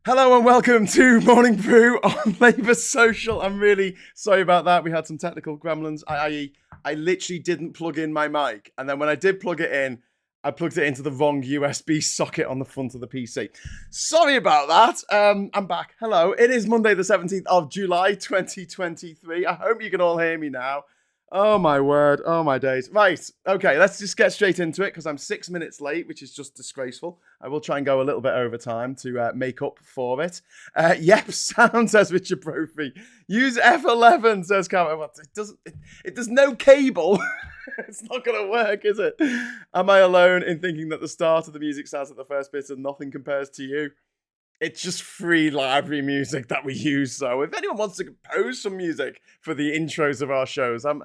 Hello and welcome to Morning Brew on Labour Social. I'm really sorry about that. We had some technical gremlins, i.e. I literally didn't plug in my mic. And then when I did plug it in, I plugged it into the wrong USB socket on the front of the PC. Sorry about that. I'm back. Hello. It is Monday the 17th of July 2023. I hope you can all hear me now. Oh my word. Oh my days. Right. Okay, let's just get straight into it because I'm 6 minutes late, which is just disgraceful. I will try and go a little bit over time to make up for it. Yep, sound, says Richard Brophy. Use F11, says Cameron. There's no cable. It's not going to work, is it? Am I alone in thinking that the start of the music sounds like the first bit and nothing compares to you? It's just free library music that we use. So if anyone wants to compose some music for the intros of our shows, I'm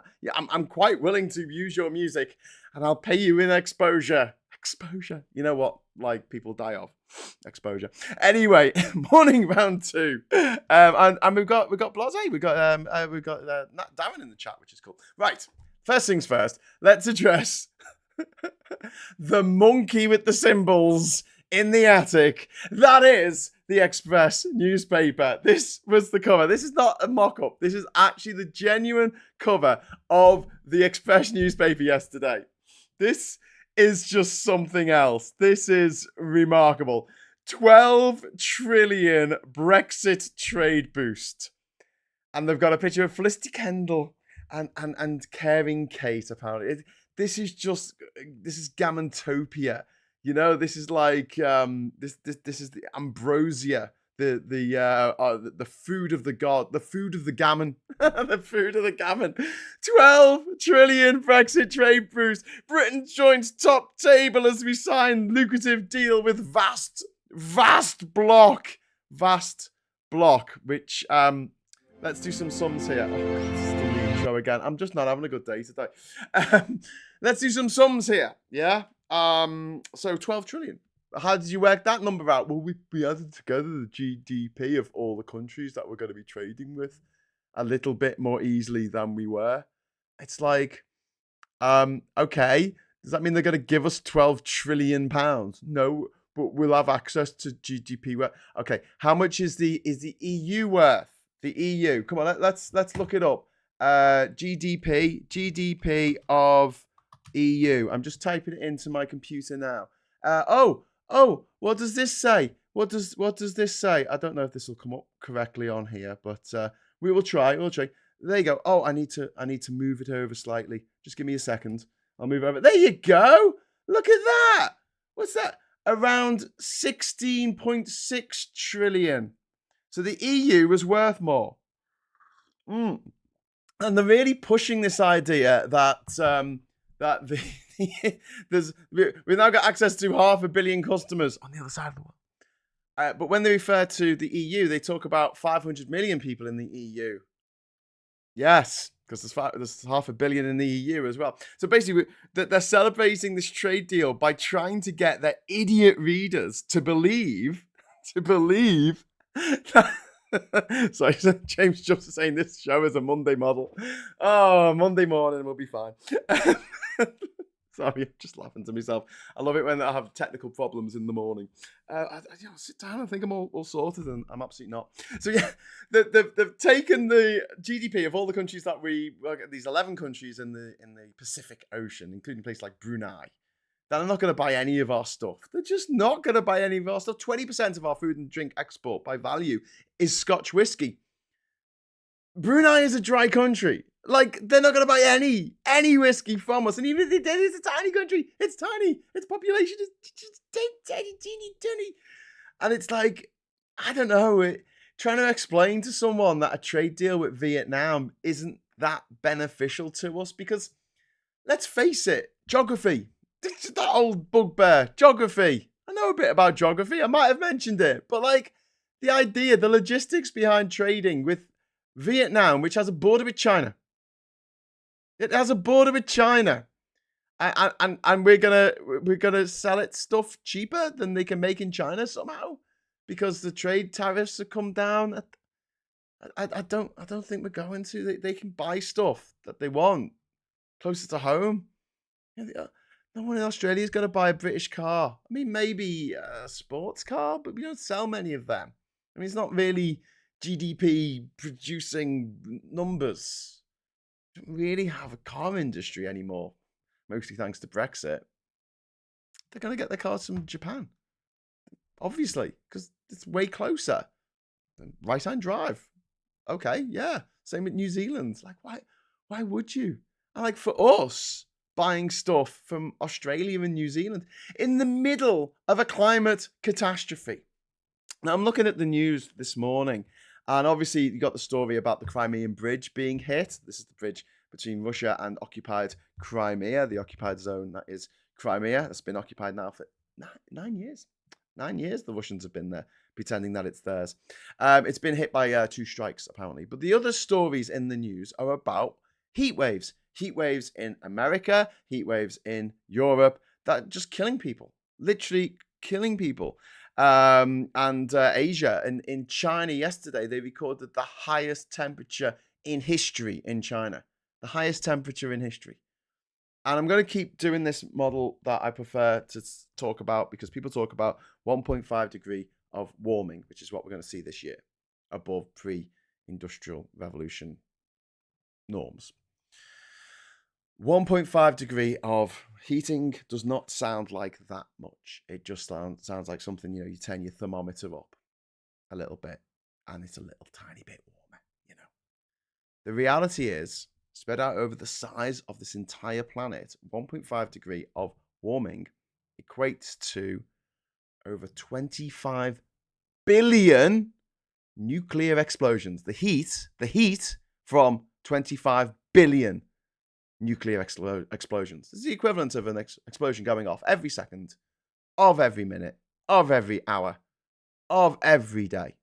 quite willing to use your music, and I'll pay you in exposure. Exposure. You know what? Like people die of exposure. Anyway, morning round two, and we've got Blase, we've got Darren in the chat, which is cool. Right. First things first. Let's address the monkey with the symbols in the attic. That is the Express newspaper. This was the cover. This is not a mock-up. This is actually the genuine cover of the Express newspaper yesterday. This is just something else. This is remarkable. 12 trillion Brexit trade boost. And they've got a picture of Felicity Kendall and Caring Kate, apparently. This is Gammontopia. You know, this is like this is the ambrosia, the food of the god, the food of the gammon, the food of the gammon. 12 trillion Brexit trade boost. Britain joins top table as we sign lucrative deal with vast block, which let's do some sums here. Oh, God, this is the intro again. I'm just not having a good day today. Let's do some sums here. Yeah. So 12 trillion. How did you work that number out? Well, we added together the GDP of all the countries that we're going to be trading with a little bit more easily than we were. It's like, okay, does that mean they're going to give us 12 trillion pounds? No, but we'll have access to GDP. Okay, how much is the EU worth? The EU. Come on, let's look it up. GDP of EU. I'm just typing it into my computer now. What does this say? What does this say? I don't know if this will come up correctly on here, but we will try. There you go. Oh, I need to move it over slightly. Just give me a second. I'll move over. There you go. Look at that. What's that? Around 16.6 trillion. So the EU was worth more. And they're really pushing this idea that we've now got access to 500 million customers on the other side of the world. But when they refer to the EU, they talk about 500 million people in the EU. Yes, because there's 500 million in the EU as well. So basically, they're celebrating this trade deal by trying to get their idiot readers to believe that. Sorry, James just saying this show is a Monday model. Oh, Monday morning will be fine. Sorry, I'm just laughing to myself. I love it when I have technical problems in the morning. I sit down and think I'm all sorted, and I'm absolutely not. So yeah, they've taken the GDP of all the countries that these 11 countries in the Pacific Ocean, including places like Brunei. They're not going to buy any of our stuff. They're just not going to buy any of our stuff. 20% of our food and drink export by value is Scotch whiskey. Brunei is a dry country. Like, they're not going to buy any whiskey from us. And even if they did, it's a tiny country. It's tiny. Its population is just teeny. And it's like, I don't know, trying to explain to someone that a trade deal with Vietnam isn't that beneficial to us because, let's face it, geography. That old bugbear, geography. I know a bit about geography. I might have mentioned it. But like the idea, the logistics behind trading with Vietnam, which has a border with China. It has a border with China. And we're gonna sell it stuff cheaper than they can make in China somehow because the trade tariffs have come down. I don't think we're going to. They can buy stuff that they want closer to home. No one in Australia is going to buy a British car. I mean, maybe a sports car, but we don't sell many of them. I mean, it's not really GDP producing numbers. We don't really have a car industry anymore, mostly thanks to Brexit. They're going to get their cars from Japan, obviously, because it's way closer. Right-hand drive. Okay, yeah. Same with New Zealand. Like, why would you? And like for us, buying stuff from Australia and New Zealand in the middle of a climate catastrophe. Now, I'm looking at the news this morning, and obviously you got the story about the Crimean Bridge being hit. This is the bridge between Russia and occupied Crimea, the occupied zone that is Crimea. It's been occupied now for 9 years. 9 years the Russians have been there, pretending that it's theirs. It's been hit by 2 strikes, apparently. But the other stories in the news are about heat waves. Heat waves in America, heat waves in Europe, that are just killing people. Literally killing people. And Asia. And in China yesterday, they recorded the highest temperature in history in China. The highest temperature in history. And I'm going to keep doing this model that I prefer to talk about because people talk about 1.5 degree of warming, which is what we're going to see this year, above pre-industrial revolution norms. 1.5 degree of heating does not sound like that much. It just sounds like something, you turn your thermometer up a little bit and it's a little tiny bit warmer, The reality is, spread out over the size of this entire planet, 1.5 degree of warming equates to over 25 billion nuclear explosions. The heat from 25 billion nuclear explosions. This is the equivalent of an explosion going off every second, of every minute, of every hour, of every day,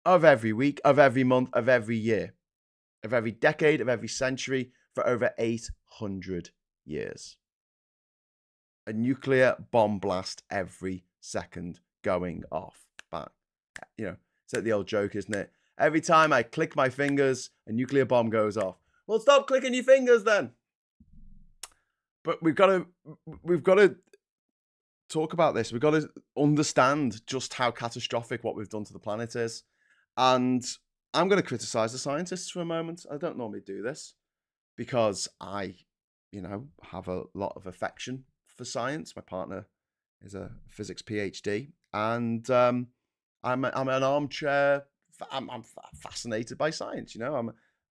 of every week, of every month, of every year, of every decade, of every century for over 800 years. A nuclear bomb blast every second going off. Bang. It's like the old joke, isn't it? Every time I click my fingers, a nuclear bomb goes off. Well, stop clicking your fingers then. But we've got to talk about this. We've got to understand just how catastrophic what we've done to the planet is. And I'm going to criticize the scientists for a moment. I don't normally do this because I, have a lot of affection for science. My partner is a physics PhD, and I'm an armchair. I'm fascinated by science.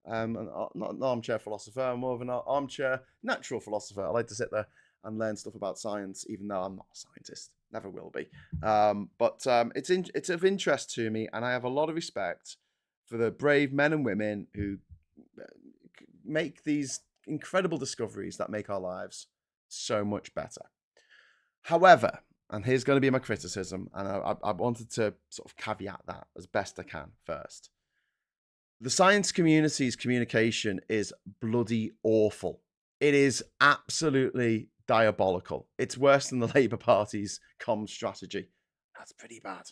I'm not an armchair philosopher. I'm more of an armchair natural philosopher. I like to sit there and learn stuff about science, even though I'm not a scientist. Never will be. But it's of interest to me, and I have a lot of respect for the brave men and women who make these incredible discoveries that make our lives so much better. However, and here's going to be my criticism, and I wanted to sort of caveat that as best I can first. The science community's communication is bloody awful. It is absolutely diabolical. It's worse than the Labour Party's comms strategy. That's pretty bad.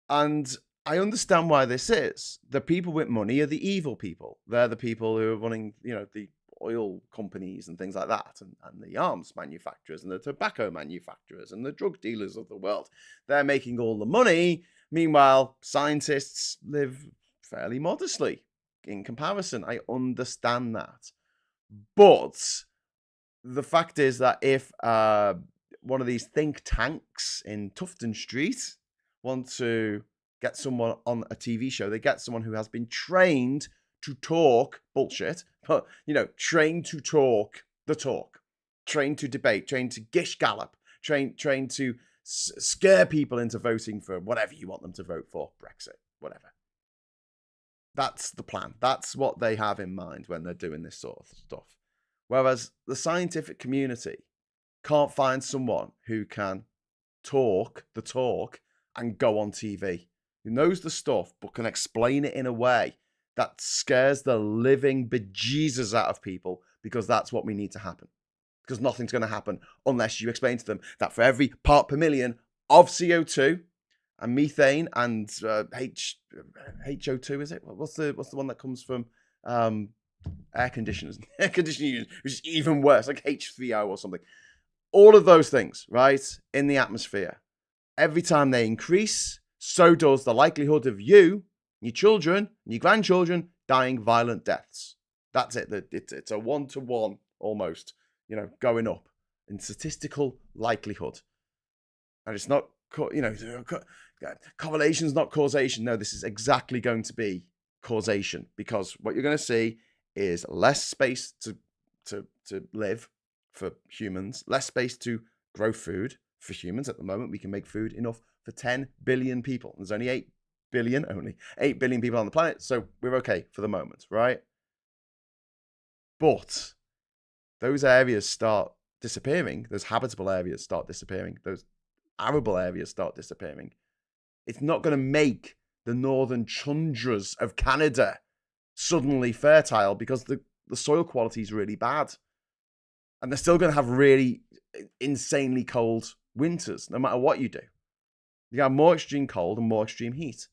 And I understand why this is. The people with money are the evil people. They're the people who are running, the oil companies and things like that, and the arms manufacturers and the tobacco manufacturers and the drug dealers of the world. They're making all the money. Meanwhile, scientists live fairly modestly in comparison. I understand that. But the fact is that if one of these think tanks in Tufton Street want to get someone on a TV show, they get someone who has been trained to talk bullshit, but, trained to talk the talk, trained to debate, trained to gish gallop, trained to scare people into voting for whatever you want them to vote for, Brexit, whatever. That's the plan. That's what they have in mind when they're doing this sort of stuff. Whereas the scientific community can't find someone who can talk the talk and go on TV, who knows the stuff but can explain it in a way that scares the living bejesus out of people, because that's what we need to happen. Because nothing's going to happen unless you explain to them that for every part per million of CO2 and methane and HO2, is it? What's the one that comes from air conditioners? Air conditioning, which is even worse, like H3O or something. All of those things, right, in the atmosphere, every time they increase, so does the likelihood of you, your children, and your grandchildren dying violent deaths. That's it. It's a 1-to-1 almost, going up in statistical likelihood. And it's not, correlation's not causation. No, this is exactly going to be causation, because what you're going to see is less space to live for humans, less space to grow food for humans. At the moment, we can make food enough for 10 billion people. There's only 8 billion people on the planet, so we're okay for the moment, right? But those areas start disappearing, those habitable areas start disappearing, those arable areas start disappearing. It's not going to make the northern tundras of Canada suddenly fertile, because the soil quality is really bad. And they're still going to have really insanely cold winters, no matter what you do. You have more extreme cold and more extreme heat,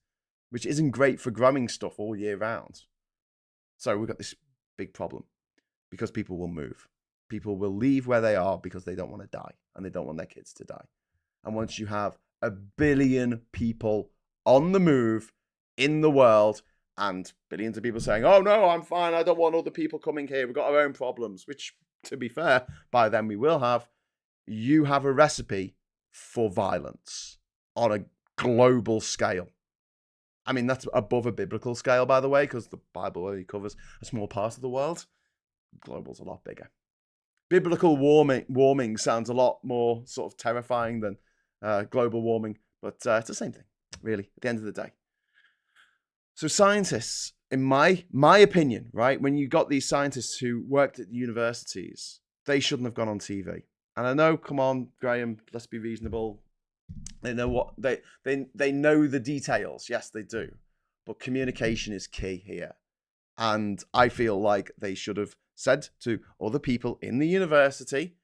which isn't great for growing stuff all year round. So we've got this big problem, because people will move. People will leave where they are because they don't want to die, and they don't want their kids to die. And once you have 1 billion people on the move in the world, and billions of people saying, oh no, I'm fine, I don't want other people coming here, we've got our own problems, which, to be fair, by then we will have, you have a recipe for violence on a global scale. I mean, that's above a biblical scale, by the way, because the Bible only covers a small part of the world. Global's a lot bigger. Biblical warming sounds a lot more sort of terrifying than global warming, but it's the same thing, really, at the end of the day. So scientists, in my opinion, right, when you got these scientists who worked at the universities, they shouldn't have gone on TV. And I know, come on, Graham, let's be reasonable. They know what they know the details. Yes, they do. But communication is key here. And I feel like they should have said to other people in the university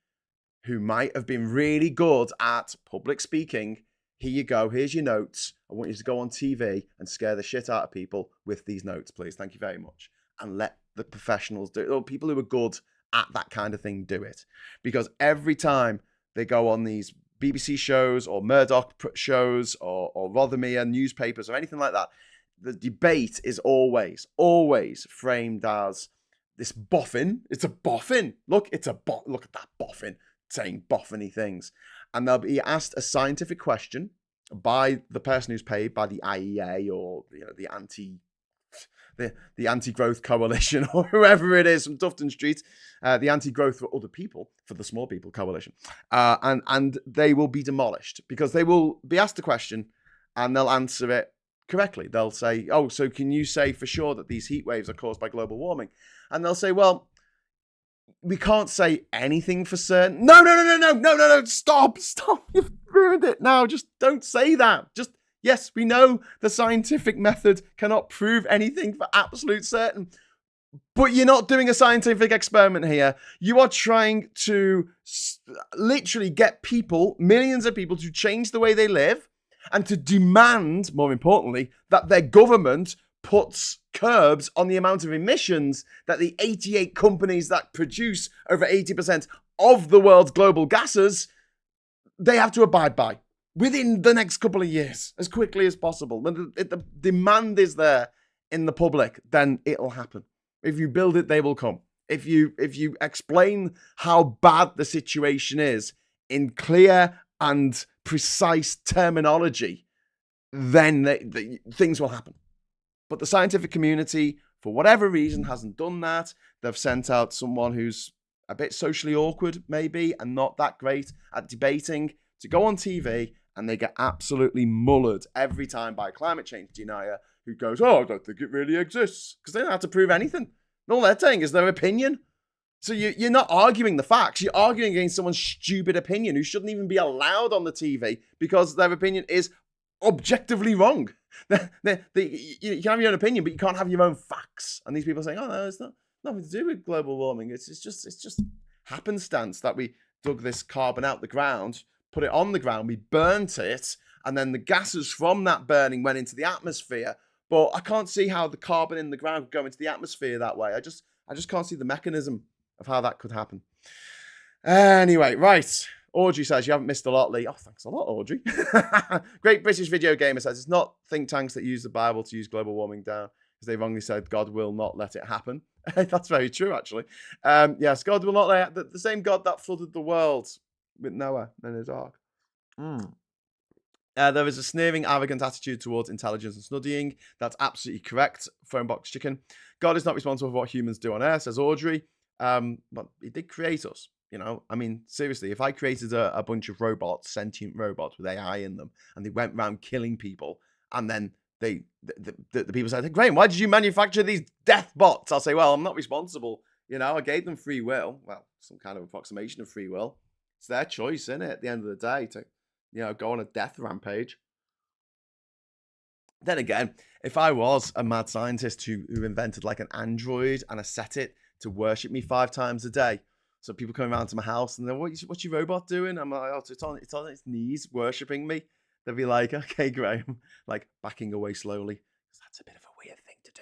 who might have been really good at public speaking, here you go, here's your notes. I want you to go on TV and scare the shit out of people with these notes, please. Thank you very much. And let the professionals do it, or people who are good at that kind of thing do it. Because every time they go on these BBC shows or Murdoch shows or Rothermere newspapers or anything like that, the debate is always framed as this boffin. It's a boffin. Look, look at that boffin saying boffiny things. And they'll be asked a scientific question by the person who's paid by the IEA or the anti-growth coalition or whoever it is from Tufton Street, the anti-growth for other people, for the small people coalition. And they will be demolished because they will be asked a question and they'll answer it correctly. They'll say, oh, so can you say for sure that these heat waves are caused by global warming? And they'll say, well, we can't say anything for certain. No, stop. You've ruined it now. Just don't say that. Yes, we know the scientific method cannot prove anything for absolute certain, but you're not doing a scientific experiment here. You are trying to literally get people, millions of people, to change the way they live and to demand, more importantly, that their government puts curbs on the amount of emissions that the 88 companies that produce over 80% of the world's global gases, they have to abide by within the next couple of years, as quickly as possible. When the demand is there in the public, then it'll happen. If you build it, they will come. If you explain how bad the situation is in clear and precise terminology, then things will happen. But the scientific community, for whatever reason, hasn't done that. They've sent out someone who's a bit socially awkward, maybe, and not that great at debating, to go on TV, and they get absolutely mullered every time by a climate change denier who goes, oh, I don't think it really exists, because they don't have to prove anything. All they're saying is their opinion. So you're not arguing the facts. You're arguing against someone's stupid opinion who shouldn't even be allowed on the TV because their opinion is objectively wrong. You can have your own opinion, but you can't have your own facts. And these people are saying, oh, no, it's nothing to do with global warming. It's just happenstance that we dug this carbon out the ground, put it on the ground, we burnt it, and then the gases from that burning went into the atmosphere. But I can't see how the carbon in the ground could go into the atmosphere that way. I just can't see the mechanism of how that could happen. Anyway, right. Audrey says, you haven't missed a lot, Lee. Oh, thanks a lot, Audrey. Great British Video Gamer says, it's not think tanks that use the Bible to use global warming down, because they wrongly said God will not let it happen. That's very true, actually. Yes, God will not let the same God that flooded the world with Noah and his ark. There is a sneering, arrogant attitude towards intelligence and studying. That's absolutely correct, Phonebox Chicken. God is not responsible for what humans do on Earth, says Audrey. But he did create us. You know, I mean, seriously, if I created a bunch of robots, sentient robots with AI in them, and they went around killing people, and then the people said, hey, Graham, why did you manufacture these death bots? I'll say, well, I'm not responsible. You know, I gave them free will. Well, some kind of approximation of free will. It's their choice, isn't it, at the end of the day, to, you know, go on a death rampage. Then again, if I was a mad scientist who invented like an android and I set it to worship me 5 times a day, so people come around to my house and they're, what's your robot doing? I'm like, oh, it's on its knees worshipping me. They'll be like, okay, Graham, like backing away slowly. That's a bit of a weird thing to do.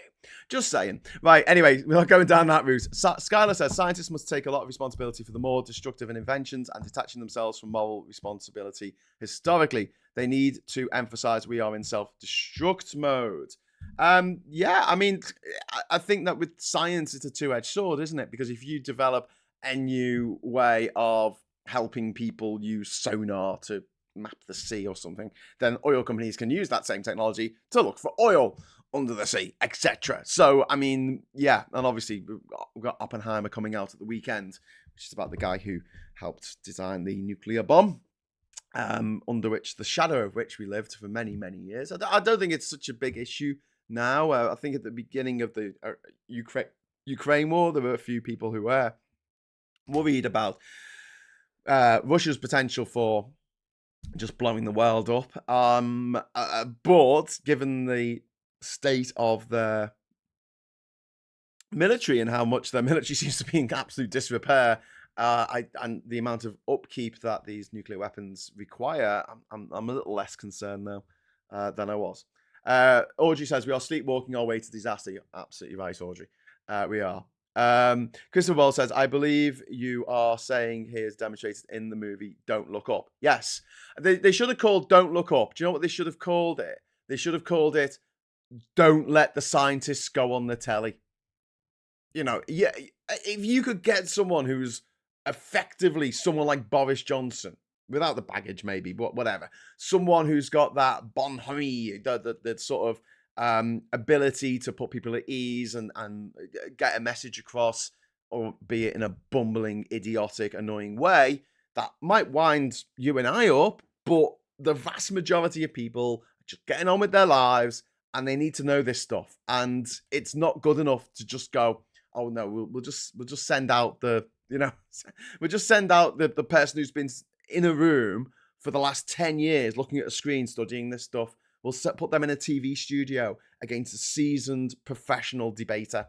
Just saying. Right, anyway, we're not going down that route. Skylar says, scientists must take a lot of responsibility for the more destructive inventions and detaching themselves from moral responsibility. Historically, they need to emphasize we are in self-destruct mode. Yeah, I mean, I think that with science, it's a two-edged sword, isn't it? Because if you develop a new way of helping people use sonar to map the sea or something, then oil companies can use that same technology to look for oil under the sea, etc. So, I mean, yeah, and obviously we've got Oppenheimer coming out at the weekend, which is about the guy who helped design the nuclear bomb, under which the shadow of which we lived for many, many years. I don't think it's such a big issue now. I think at the beginning of the Ukraine war, there were a few people who were worried about Russia's potential for just blowing the world up. But given the state of the military and how much their military seems to be in absolute disrepair, and the amount of upkeep that these nuclear weapons require, I'm a little less concerned now than I was. Audrey says, we are sleepwalking our way to disaster. You're absolutely right, Audrey. We are. Christopher Ball says, I believe you are saying here is demonstrated in the movie Don't Look Up. Yes. They should have called Don't Look Up. Do you know what they should have called it? They should have called it Don't Let the Scientists Go on the Telly. You know, yeah, if you could get someone who's effectively someone like Boris Johnson, without the baggage maybe, but whatever, someone who's got that bonhomie, the sort of ability to put people at ease and get a message across, or be it in a bumbling, idiotic, annoying way, that might wind you and I up, but the vast majority of people are just getting on with their lives and they need to know this stuff. And it's not good enough to just go, oh no, we'll just send out the, you know, we'll just send out the person who's been in a room for the last 10 years looking at a screen studying this stuff. We'll put them in a TV studio against a seasoned professional debater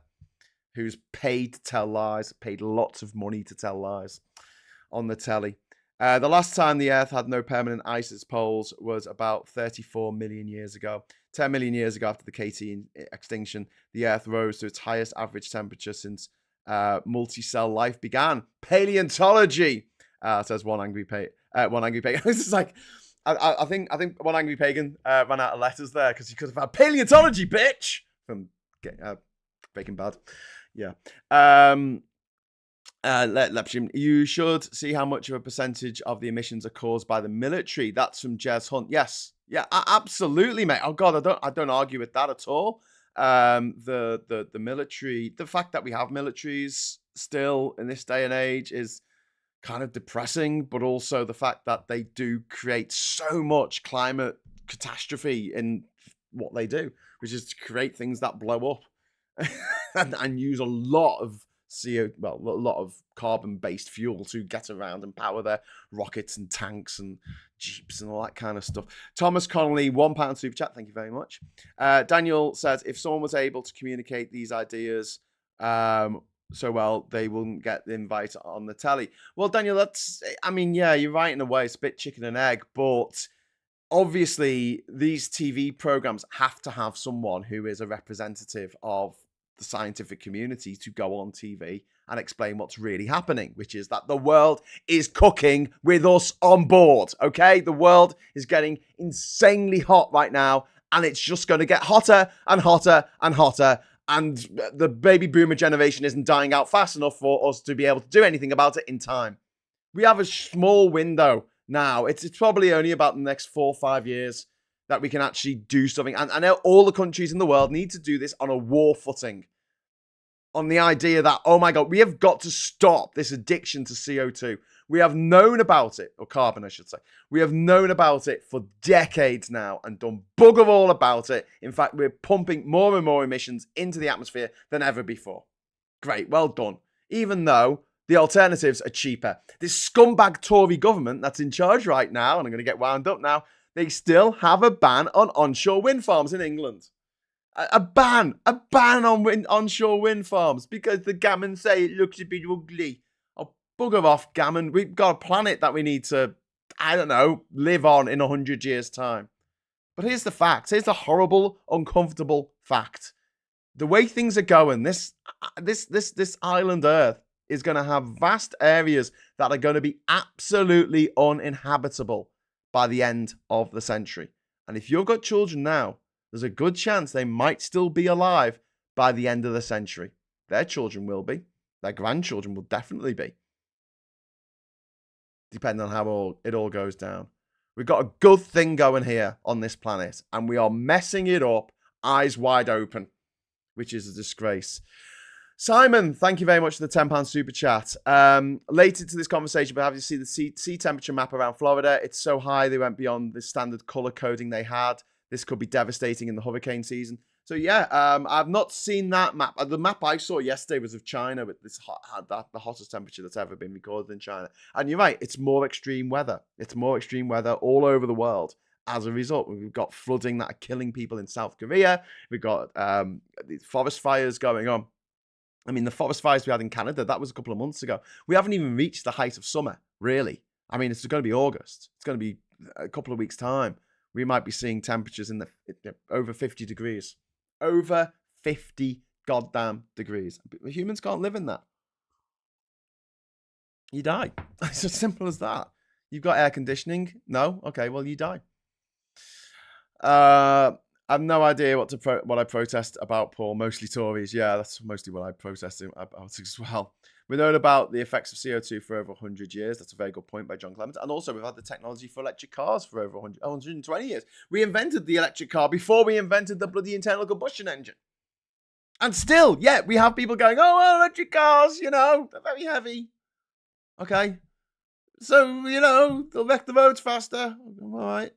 who's paid to tell lies, paid lots of money to tell lies on the telly. The last time the Earth had no permanent ice at its poles was about 34 million years ago. 10 million years ago, after the KT extinction, the Earth rose to its highest average temperature since multi-cell life began. Paleontology, says one angry pagan. This is like, I think one angry pagan ran out of letters there because he could have had paleontology, bitch, from Breaking Bad. Yeah. Lepsham, you should see how much of a percentage of the emissions are caused by the military. That's from Jez Hunt. Yes, yeah, absolutely, mate. Oh God, I don't argue with that at all. The military, the fact that we have militaries still in this day and age is kind of depressing, but also the fact that they do create so much climate catastrophe in what they do, which is to create things that blow up and use a lot of a lot of carbon-based fuel to get around and power their rockets and tanks and jeeps and all that kind of stuff. Thomas Connolly, £1 super chat. Thank you very much. Daniel says, if someone was able to communicate these ideas so well, they wouldn't get the invite on the telly. Well, Daniel, yeah, you're right in a way. It's a bit chicken and egg, but obviously these TV programs have to have someone who is a representative of the scientific community to go on TV and explain what's really happening, which is that the world is cooking with us on board, okay? The world is getting insanely hot right now, and it's just going to get hotter and hotter and hotter, and the baby boomer generation isn't dying out fast enough for us to be able to do anything about it in time. We have a small window now. It's probably only about the next 4 or 5 years that we can actually do something. And I know all the countries in the world need to do this on a war footing. On the idea that, oh my God, we have got to stop this addiction to CO2. We have known about it, or carbon, I should say. We have known about it for decades now and done bugger all about it. In fact, we're pumping more and more emissions into the atmosphere than ever before. Great, well done. Even though the alternatives are cheaper. This scumbag Tory government that's in charge right now, and I'm going to get wound up now, they still have a ban on onshore wind farms in England. A ban on onshore wind farms because the gammon say it looks a bit ugly. Oh, bugger off, gammon. We've got a planet that we need to, I don't know, live on in 100 years' time. But here's the fact. Here's the horrible, uncomfortable fact. The way things are going, this island Earth is going to have vast areas that are going to be absolutely uninhabitable by the end of the century. And if you've got children now, there's a good chance they might still be alive by the end of the century. Their children will be. Their grandchildren will definitely be. Depending on how it all goes down. We've got a good thing going here on this planet, and we are messing it up eyes wide open, which is a disgrace. Simon, thank you very much for the £10 super chat. Later to this conversation, but have you seen the sea temperature map around Florida? It's so high they went beyond the standard color coding they had. This could be devastating in the hurricane season. So yeah, I've not seen that map. The map I saw yesterday was of China with this the hottest temperature that's ever been recorded in China. And you're right, it's more extreme weather. It's more extreme weather all over the world. As a result, we've got flooding that are killing people in South Korea. We've got forest fires going on. I mean, the forest fires we had in Canada, that was a couple of months ago. We haven't even reached the height of summer, really. I mean, it's going to be August. It's going to be a couple of weeks' time. We might be seeing temperatures in the over 50 degrees. Over 50 goddamn degrees. Humans can't live in that. You die. It's as simple as that. You've got air conditioning? No? Okay, well, you die. I have no idea what I protest about, Paul. Mostly Tories. Yeah, that's mostly what I protest about as well. We've known about the effects of CO2 for over 100 years. That's a very good point by John Clement. And also, we've had the technology for electric cars for over 120 years. We invented the electric car before we invented the bloody internal combustion engine. And still, yeah, we have people going, oh, well, electric cars, they're very heavy. Okay. So, they'll wreck the roads faster. All right.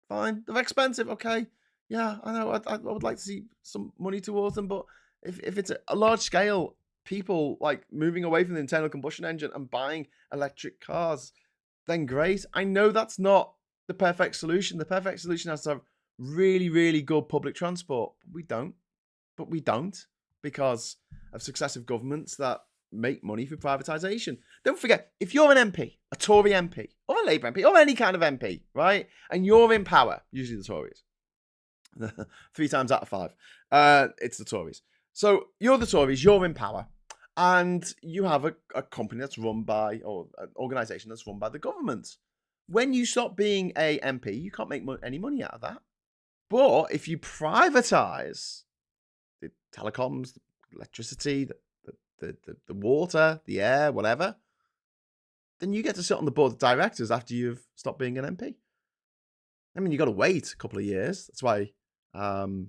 Fine. They're expensive. Okay. Yeah, I know. I would like to see some money towards them, but if it's a large scale, people like moving away from the internal combustion engine and buying electric cars, then great. I know that's not the perfect solution. The perfect solution has to have really, really good public transport. We don't because of successive governments that make money through privatisation. Don't forget, if you're an MP, a Tory MP, or a Labour MP, or any kind of MP, right, and you're in power, usually the Tories, 3 times out of 5, it's the Tories. So you're the Tories, you're in power, and you have a company that's run by, or an organisation that's run by the government. When you stop being a MP, you can't make any money out of that. But if you privatise the telecoms, the electricity, the water, the air, whatever, then you get to sit on the board of directors after you've stopped being an MP. I mean, you've got to wait a couple of years. That's why Ben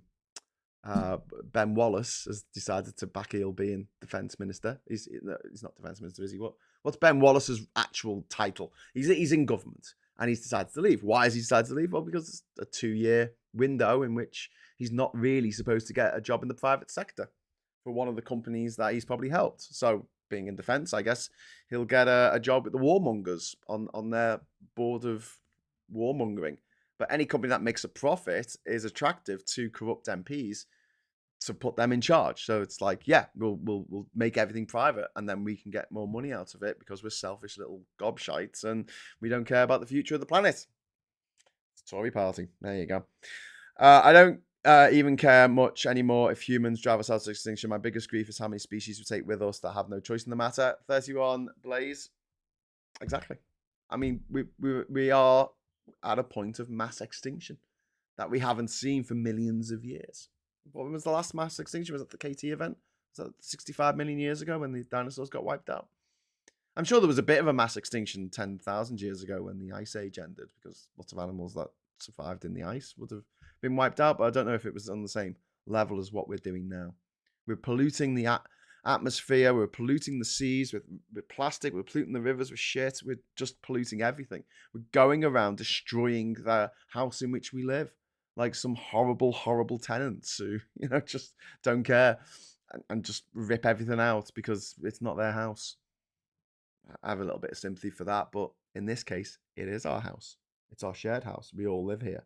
Wallace has decided to back heel being defence minister. He's not defence minister, is he? What's Ben Wallace's actual title? He's in government, and he's decided to leave. Why has he decided to leave? Well, because it's a 2-year window in which he's not really supposed to get a job in the private sector for one of the companies that he's probably helped. So being in defence, I guess he'll get a job with the warmongers on their board of warmongering. But any company that makes a profit is attractive to corrupt MPs to put them in charge. So it's like, yeah, we'll make everything private, and then we can get more money out of it because we're selfish little gobshites and we don't care about the future of the planet. It's Tory party. There you go. I don't even care much anymore if humans drive ourselves to extinction. My biggest grief is how many species we take with us that have no choice in the matter. 31 Blaze. Exactly. I mean, we are at a point of mass extinction that we haven't seen for millions of years. What was the last mass extinction? Was it the KT event? Was that 65 million years ago when the dinosaurs got wiped out? I'm sure there was a bit of a mass extinction 10,000 years ago when the Ice Age ended, because lots of animals that survived in the ice would have been wiped out, but I don't know if it was on the same level as what we're doing now. We're polluting the atmosphere, we're polluting the seas with plastic, we're polluting the rivers with shit, we're just polluting everything. We're going around destroying the house in which we live, like some horrible, horrible tenants who, just don't care and just rip everything out because it's not their house. I have a little bit of sympathy for that, but in this case, it is our house. It's our shared house. We all live here.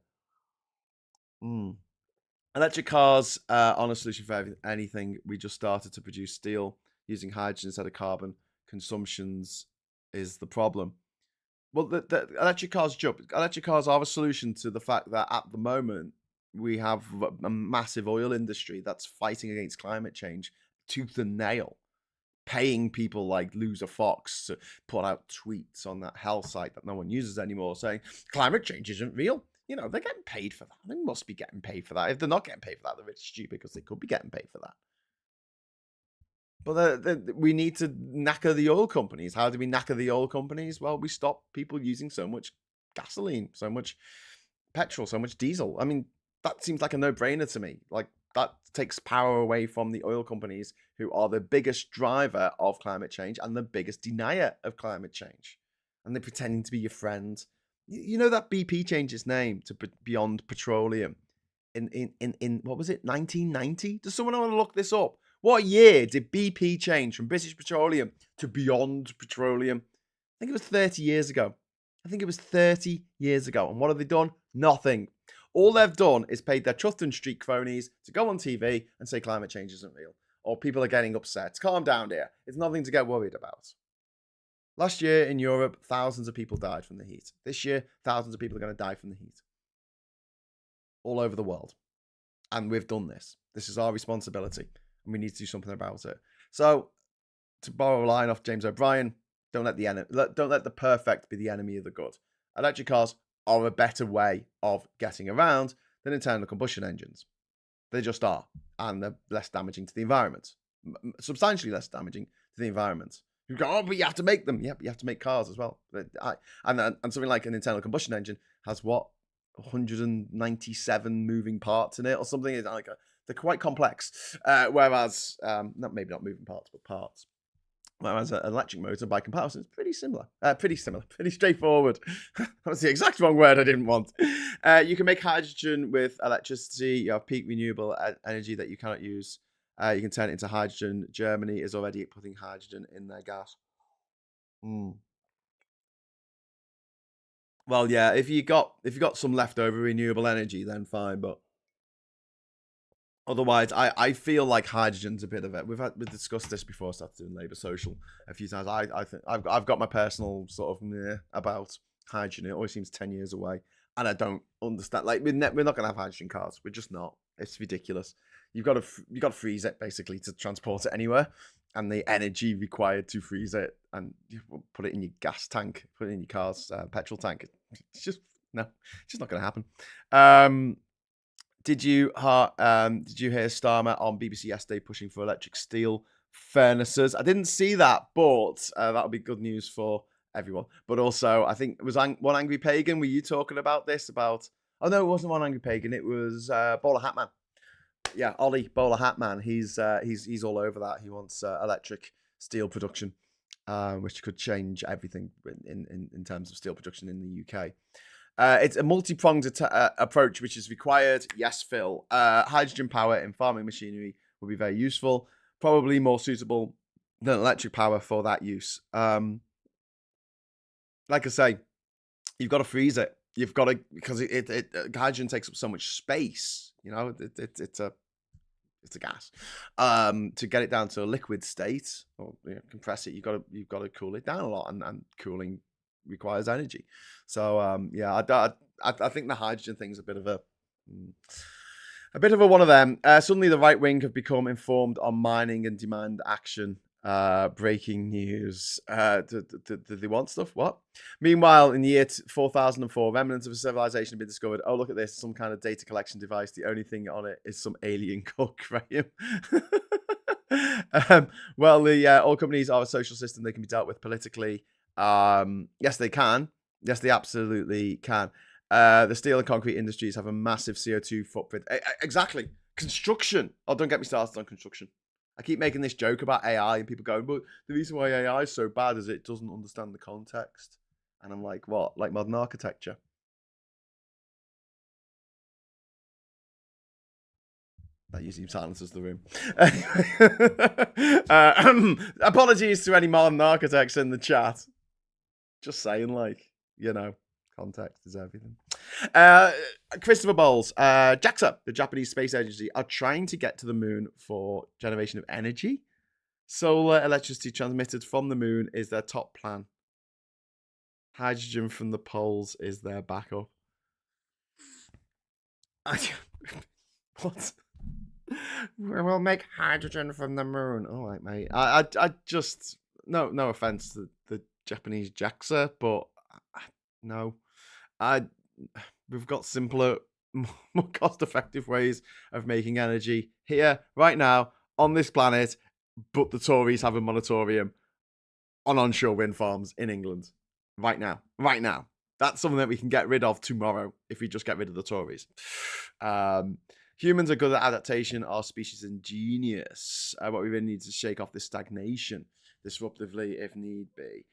Electric cars aren't a solution for anything. We just started to produce steel using hydrogen instead of carbon. Consumptions is the problem. Well, the electric cars Electric cars are a solution to the fact that at the moment we have a massive oil industry that's fighting against climate change tooth and nail, paying people like Loser Fox to put out tweets on that hell site that no one uses anymore saying climate change isn't real. They're getting paid for that. They must be getting paid for that. If they're not getting paid for that, they're really stupid because they could be getting paid for that. But we need to knacker the oil companies. How do we knacker the oil companies? Well, we stop people using so much gasoline, so much petrol, so much diesel. I mean, that seems like a no-brainer to me. Like, that takes power away from the oil companies, who are the biggest driver of climate change and the biggest denier of climate change. And they're pretending to be your friend. You know that BP changed its name to Beyond Petroleum in what was it, 1990? Does someone want to look this up? What year did BP change from British Petroleum to Beyond Petroleum? I think it was 30 years ago. And what have they done? Nothing. All they've done is paid their trust and street cronies to go on TV and say climate change isn't real. Or people are getting upset. Calm down, dear. It's nothing to get worried about. Last year in Europe, thousands of people died from the heat. This year, thousands of people are going to die from the heat. All over the world. And we've done this. This is our responsibility. And we need to do something about it. So, to borrow a line off James O'Brien, don't let the perfect be the enemy of the good. Electric cars are a better way of getting around than internal combustion engines. They just are. And they're less damaging to the environment. Substantially less damaging to the environment. You go, but you have to make them. Yeah, but you have to make cars as well. And something like an internal combustion engine has 197 moving parts in it or something. It's like they're quite complex. Whereas, maybe not moving parts, but parts. Whereas an electric motor, by comparison, is pretty straightforward. That was the exact wrong word I didn't want. You can make hydrogen with electricity. You have peak renewable energy that you cannot use. You can turn it into hydrogen. Germany is already putting hydrogen in their gas. Well, yeah, if you got some leftover renewable energy, then fine. But otherwise, I feel like hydrogen's a bit of it. We've discussed this before I started doing Labour Social a few times. I think I've got my personal sort of about hydrogen. It always seems 10 years away, and I don't understand. Like we're not going to have hydrogen cars. We're just not. It's ridiculous. You've got to freeze it basically to transport it anywhere, and the energy required to freeze it and you put it in your gas tank, put it in your car's petrol tank. It's just not going to happen. Did you hear Starmer on BBC yesterday pushing for electric steel furnaces? I didn't see that, but that'll be good news for everyone. But also, I think it was One Angry Pagan. Were you talking about this? Oh no, it wasn't One Angry Pagan. It was Bowler Hatman. Yeah, Ollie Bowler Hatman. He's all over that. He wants electric steel production, which could change everything in terms of steel production in the UK. It's a multi-pronged approach which is required. Yes, Phil. Hydrogen power in farming machinery will be very useful. Probably more suitable than electric power for that use. Like I say, you've got to freeze it. You've got to, because hydrogen takes up so much space. It's a gas. To get it down to a liquid state or compress it, you've got to cool it down a lot, and cooling requires energy. So I think the hydrogen thing's a bit of A bit of a one of them. Suddenly, the right wing have become informed on mining and demand action. Breaking news. Did they want stuff? What? Meanwhile, in the year 4004, remnants of a civilization have been discovered. Oh, look at this. Some kind of data collection device. The only thing on it is some alien called Graham. Well, the oil companies are a social system. They can be dealt with politically. Yes, they can. Yes, they absolutely can. The steel and concrete industries have a massive CO2 footprint. Exactly. Construction. Oh, don't get me started on construction. I keep making this joke about AI and people going, but the reason why AI is so bad is it doesn't understand the context. And I'm like, what? Like modern architecture? That usually silences the room. Apologies to any modern architects in the chat. Just saying, like, context is everything. Christopher Bowles, JAXA, the Japanese Space Agency, are trying to get to the moon for generation of energy. Solar electricity transmitted from the moon is their top plan. Hydrogen from the poles is their backup. What? We'll make hydrogen from the moon. All right, mate. I just no offense to the Japanese JAXA, but no, we've got simpler, more cost-effective ways of making energy here, right now, on this planet. But the Tories have a moratorium on onshore wind farms in England, right now. That's something that we can get rid of tomorrow if we just get rid of the Tories. Humans are good at adaptation. Our species ingenious. What we really need to shake off this stagnation disruptively if need be.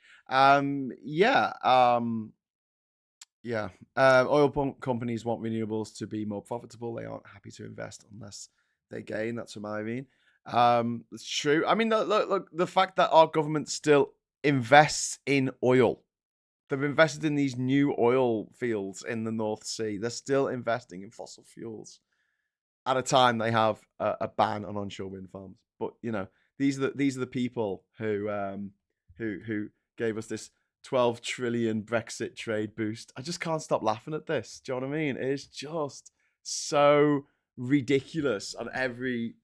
Oil companies want renewables to be more profitable. They aren't happy to invest unless they gain. That's from Irene. It's true. I mean, look, the fact that our government still invests in oil. They've invested in these new oil fields in the North Sea. They're still investing in fossil fuels at a time they have a ban on onshore wind farms. But these are the people who gave us this 12 trillion Brexit trade boost. I just can't stop laughing at this. Do you know what I mean? It's just so ridiculous on every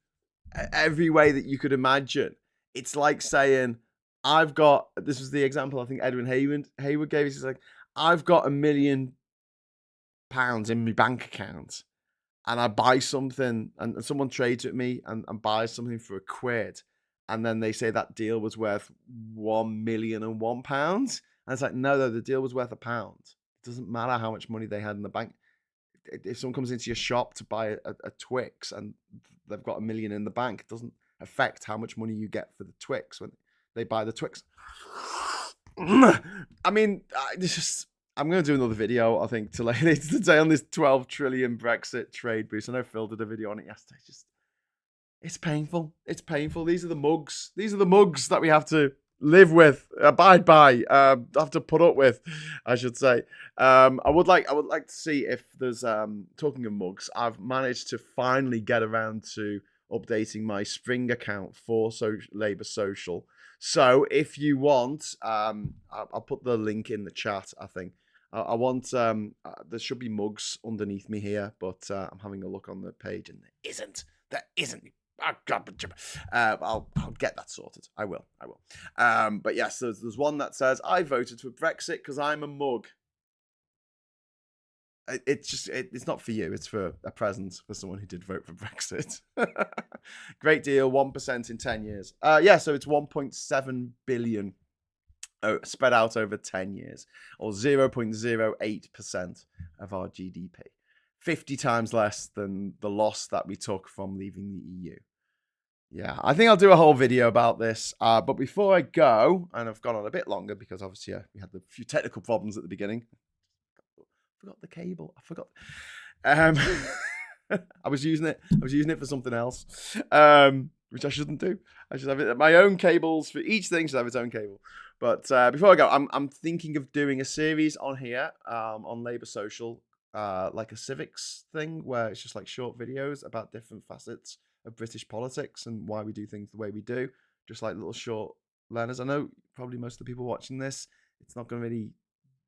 way that you could imagine. It's like saying, this was the example I think Edwin Hayward gave us. He's like, I've got £1 million in my bank account and I buy something and someone trades with me and buys something for £1. And then they say that deal was worth £1,000,001. And it's like, no, the deal was worth £1. It doesn't matter how much money they had in the bank. If someone comes into your shop to buy a Twix and they've got £1 million in the bank, it doesn't affect how much money you get for the Twix when they buy the Twix. I mean, I'm going to do another video, I think, later today on this 12 trillion Brexit trade boost. I know Phil did a video on it yesterday. It's painful. It's painful. These are the mugs. These are the mugs that we have to live with, abide by, have to put up with, I should say. I would like to see if there's talking of mugs. I've managed to finally get around to updating my Spring account for Labour Social. So if you want, I'll put the link in the chat. I think I want. There should be mugs underneath me here, but I'm having a look on the page and there isn't. I'll get that sorted. I will. But yes, there's one that says, I voted for Brexit because I'm a mug. It's not for you. It's for a present for someone who did vote for Brexit. Great deal. 1% in 10 years. So it's 1.7 billion spread out over 10 years, or 0.08% of our GDP. 50 times less than the loss that we took from leaving the EU. Yeah, I think I'll do a whole video about this. But before I go, and I've gone on a bit longer because obviously we had a few technical problems at the beginning. I forgot the cable. I forgot. I was using it for something else, which I shouldn't do. I should have my own cables for each thing. Should have its own cable. But before I go, I'm thinking of doing a series on here on Labour Social, like a civics thing, where it's just like short videos about different facets of British politics and why we do things the way we do. Just like little short learners. I know probably most of the people watching this, it's not going to really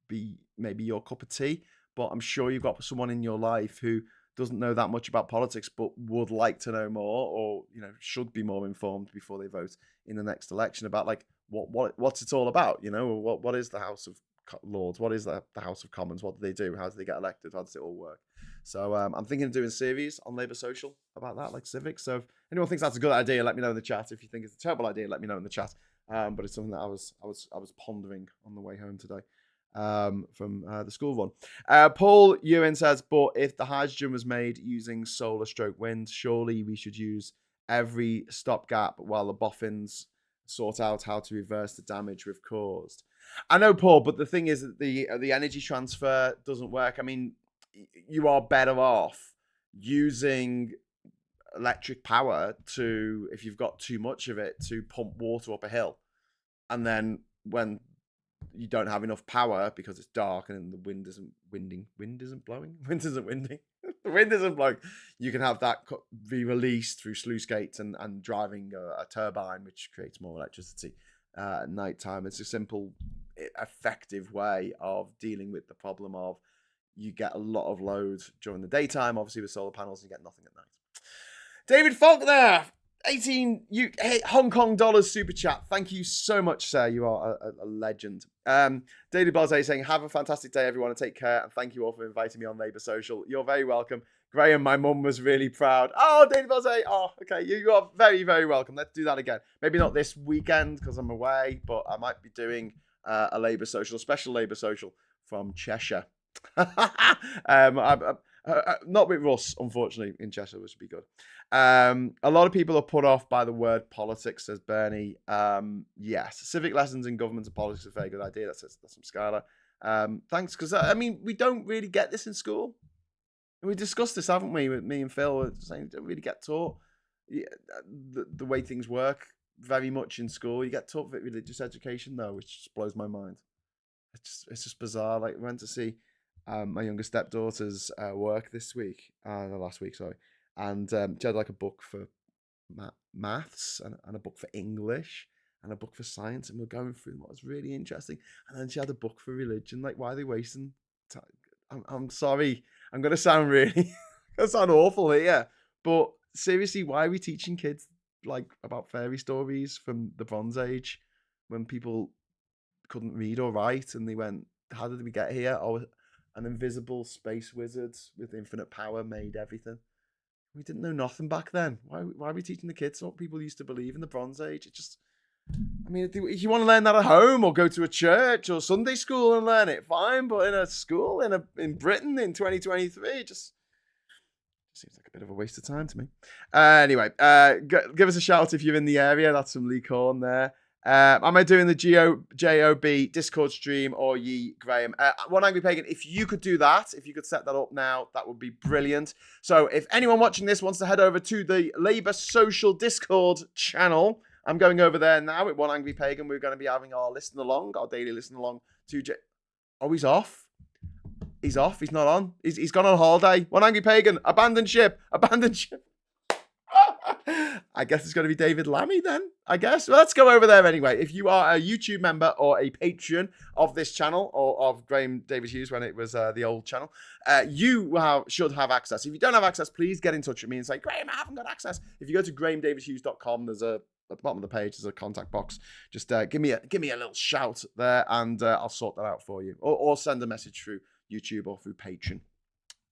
be maybe your cup of tea, but I'm sure you've got someone in your life who doesn't know that much about politics, but would like to know more, or should be more informed before they vote in the next election about like what's it all about. What is the House of Lords? What is the House of Commons? What do they do? How do they get elected? How does it all work? So I'm thinking of doing a series on Labour Social about that, like Civic. So if anyone thinks that's a good idea, let me know in the chat. If you think it's a terrible idea, let me know in the chat. But it's something that I was pondering on the way home today from the school run. Paul Ewan says, but if the hydrogen was made using solar stroke wind, surely we should use every stopgap while the boffins sort out how to reverse the damage we've caused. I know, Paul, but the thing is that the energy transfer doesn't work. I mean, you are better off using electric power if you've got too much of it, to pump water up a hill. And then when you don't have enough power because it's dark and the wind isn't winding, the wind isn't blowing, you can have that be released through sluice gates and driving a turbine, which creates more electricity at night time. It's a simple, effective way of dealing with the problem of you get a lot of load during the daytime, obviously with solar panels, and you get nothing at night. David Faulkner, 18 Hong Kong dollars super chat. Thank you so much, sir. You are a legend. Daily Blase saying, have a fantastic day, everyone, and take care. And thank you all for inviting me on Labour Social. You're very welcome. Graham, my mum was really proud. Oh, Daily Blase. Oh, okay. You are very, very welcome. Let's do that again. Maybe not this weekend because I'm away, but I might be doing a Labour Social, special Labour Social from Cheshire. Not with Russ, unfortunately, in Cheshire, which would be good. A lot of people are put off by the word politics, says Bernie. Yes, civic lessons in government and politics is a very good idea. That's from Skylar. Thanks, because I mean, we don't really get this in school. We discussed this, haven't we, with me and Phil? We're saying we don't really get taught the way things work very much in school. You get taught religious education, though, which just blows my mind. It's just bizarre. Like, we went to see my younger stepdaughter's work this week, last week, sorry, and she had like a book for maths and a book for English and a book for science, and we're going through them. It was really interesting. And then she had a book for religion. Like, why are they wasting time? I'm sorry, I'm gonna sound awful here, but seriously, why are we teaching kids like about fairy stories from the Bronze Age when people couldn't read or write, and they went, how did we get here? Oh, an invisible space wizard with infinite power made everything. We didn't know nothing back then. Why are we teaching the kids what people used to believe in the Bronze Age? It just, I mean, if you want to learn that at home or go to a church or Sunday school and learn it, fine. But in a school in Britain in 2023, it just seems like a bit of a waste of time to me. Anyway, give us a shout if you're in the area. That's some Lee Corn there. Am I doing the JOB Discord stream or ye, Graham? One Angry Pagan, if you could do that, if you could set that up now, that would be brilliant. So if anyone watching this wants to head over to the Labour Social Discord channel, I'm going over there now with One Angry Pagan. We're going to be having our daily listen along to Oh, he's off. He's off. He's not on. He's gone on holiday. One Angry Pagan, abandon ship. I guess it's going to be David Lammy then, I guess. Well, let's go over there anyway. If you are a YouTube member or a patron of this channel, or of Graham David Hughes when it was the old channel, you should have access. If you don't have access, please get in touch with me and say, Graham, I haven't got access. If you go to grahamdavidhughes.com, there's at the bottom of the page, there's a contact box. Just give me a little shout there, and I'll sort that out for you. Or send a message through YouTube or through Patreon.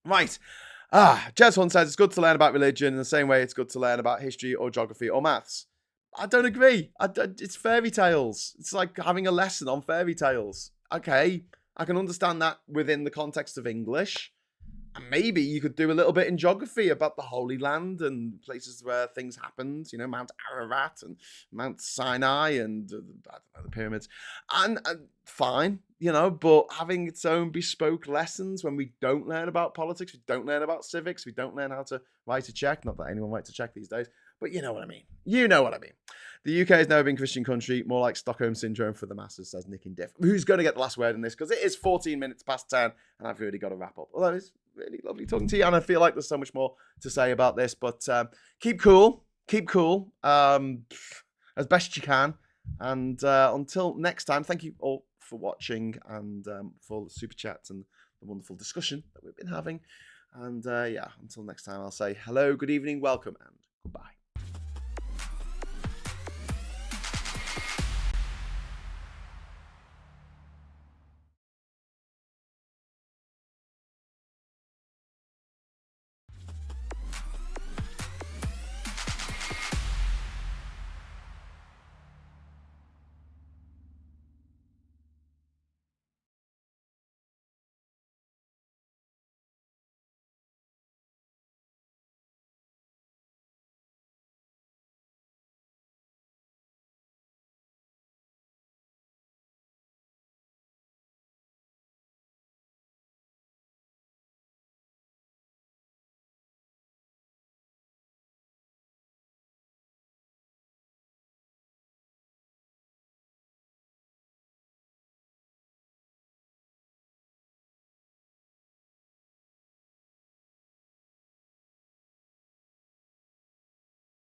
Right. Jez Hunt says it's good to learn about religion in the same way it's good to learn about history or geography or maths. I don't agree. It's fairy tales. It's like having a lesson on fairy tales. Okay, I can understand that within the context of English. And maybe you could do a little bit in geography about the Holy Land and places where things happened, Mount Ararat and Mount Sinai and the pyramids. And fine, but having its own bespoke lessons when we don't learn about politics, we don't learn about civics, we don't learn how to write a check. Not that anyone writes a check these days, but you know what I mean. The UK has never been a Christian country, more like Stockholm Syndrome for the masses, says Nick in Diff. Who's going to get the last word in this? Because it is 14 minutes past 10 and I've really got to wrap up. Although it's really lovely talking to you, and I feel like there's so much more to say about this, but keep cool, as best you can. And until next time, thank you all for watching and for the super chats and the wonderful discussion that we've been having. And yeah, until next time, I'll say hello, good evening, welcome, and goodbye.